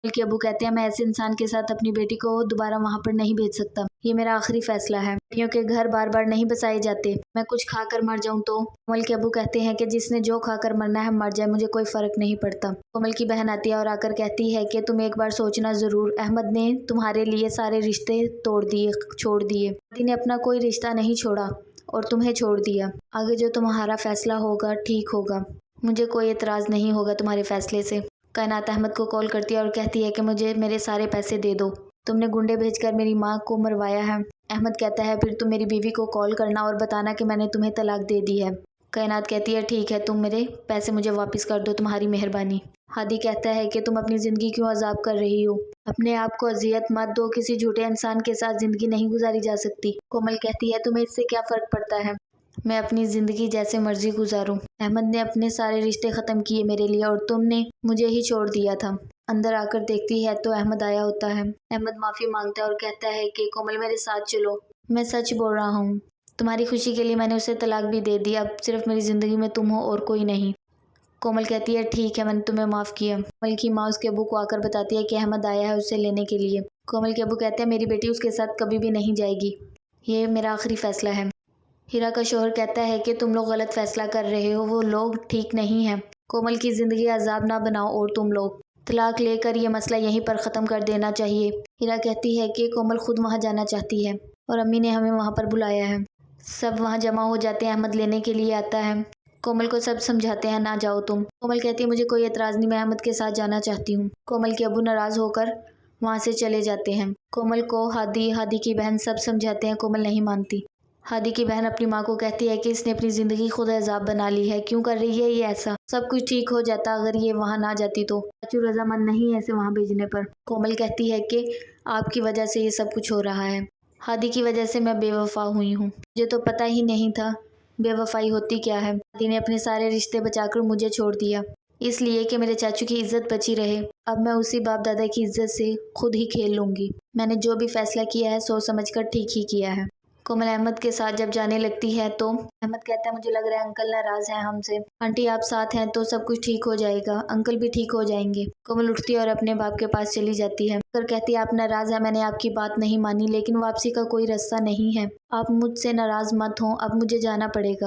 बल्कि अबू कहते हैं मैं ऐसे इंसान के साथ अपनी बेटी को दोबारा वहाँ पर नहीं भेज सकता, ये मेरा आखिरी फैसला है। बेटियों के घर बार बार नहीं बसाए जाते, मैं कुछ खा कर मर जाऊँ तो। कोमल के अबू कहते हैं कि जिसने जो खाकर मरना है मर जाए, मुझे कोई फर्क नहीं पड़ता। कोमल की बहन आती है और आकर कहती है कि तुम एक बार सोचना जरूर, अहमद ने तुम्हारे लिए सारे रिश्ते तोड़ दिए, छोड़ दिए। हादी ने अपना कोई रिश्ता नहीं छोड़ा और तुम्हें छोड़ दिया। आगे जो तुम्हारा फैसला होगा ठीक होगा, मुझे कोई एतराज़ नहीं होगा तुम्हारे फैसले से। कायनात अहमद को कॉल करती है और कहती है कि मुझे मेरे सारे पैसे दे दो, तुमने गुंडे भेजकर मेरी माँ को मरवाया है। अहमद कहता है फिर तुम मेरी बीवी को कॉल करना और बताना कि मैंने तुम्हें तलाक दे दी है। कायनात कहती है ठीक है, तुम मेरे पैसे मुझे वापस कर दो, तुम्हारी मेहरबानी। हादी कहता है कि तुम अपनी ज़िंदगी क्यों अजाब कर रही हो, अपने आप को अजियत मत दो, किसी झूठे इंसान के साथ ज़िंदगी नहीं गुजारी जा सकती। कोमल कहती है तुम्हें इससे क्या फ़र्क पड़ता है, मैं अपनी ज़िंदगी जैसे मर्जी गुजारूं। अहमद ने अपने सारे रिश्ते ख़त्म किए मेरे लिए और तुमने मुझे ही छोड़ दिया था। अंदर आकर देखती है तो अहमद आया होता है। अहमद माफ़ी मांगता है और कहता है कि कोमल मेरे साथ चलो, मैं सच बोल रहा हूँ, तुम्हारी खुशी के लिए मैंने उसे तलाक भी दे दी, अब सिर्फ मेरी ज़िंदगी में तुम हो और कोई नहीं। कोमल कहती है ठीक है, मैंने तुम्हें माफ़ किया। कोमल की माँ उसके अबू को आकर बताती है कि अहमद आया है उसे लेने के लिए। कोमल के अबू कहते हैं मेरी बेटी उसके साथ कभी भी नहीं जाएगी, ये मेरा आखिरी फ़ैसला है। हीरा का शौहर कहता है कि तुम लोग गलत फैसला कर रहे हो, वो लोग ठीक नहीं हैं, कोमल की ज़िंदगी अजाब ना बनाओ और तुम लोग तलाक लेकर ये मसला यहीं पर ख़त्म कर देना चाहिए। हीरा कहती है कि कोमल खुद वहाँ जाना चाहती है और अम्मी ने हमें वहाँ पर बुलाया है। सब वहाँ जमा हो जाते हैं, अहमद लेने के लिए आता है। कोमल को सब समझाते हैं ना जाओ तुम। कोमल कहती है मुझे कोई एतराज़ नहीं, मैं अहमद के साथ जाना चाहती हूँ। कोमल के अबू नाराज़ होकर वहाँ से चले जाते हैं। कोमल को हादी की बहन सब समझाते हैं, कोमल नहीं मानती। हादी की बहन अपनी माँ को कहती है कि इसने अपनी ज़िंदगी खुद अजाब बना ली है, क्यों कर रही है ये ऐसा, सब कुछ ठीक हो जाता अगर ये वहाँ ना जाती तो। चाचू रजामंद नहीं है इसे वहाँ भेजने पर। कोमल कहती है कि आपकी वजह से ये सब कुछ हो रहा है, हादी की वजह से मैं बेवफा हुई हूँ, मुझे तो पता ही नहीं था बेवफाई होती क्या है। हादी ने अपने सारे रिश्ते बचाकर मुझे छोड़ दिया इसलिए कि मेरे चाचू की इज्जत बची रहे, अब मैं उसी बाप दादा की इज्जत से खुद ही खेल लूँगी। मैंने जो भी फैसला किया है सोच समझ कर ठीक ही किया है। कोमल अहमद के साथ जब जाने लगती है तो अहमद कहता है मुझे लग रहा है अंकल नाराज़ हैं हमसे, आंटी आप साथ हैं तो सब कुछ ठीक हो जाएगा, अंकल भी ठीक हो जाएंगे। कोमल उठती है और अपने बाप के पास चली जाती है और कहती है आप नाराज़ हैं, मैंने आपकी बात नहीं मानी, लेकिन वापसी का कोई रास्ता नहीं है, आप मुझसे नाराज़ मत हों, अब मुझे जाना पड़ेगा।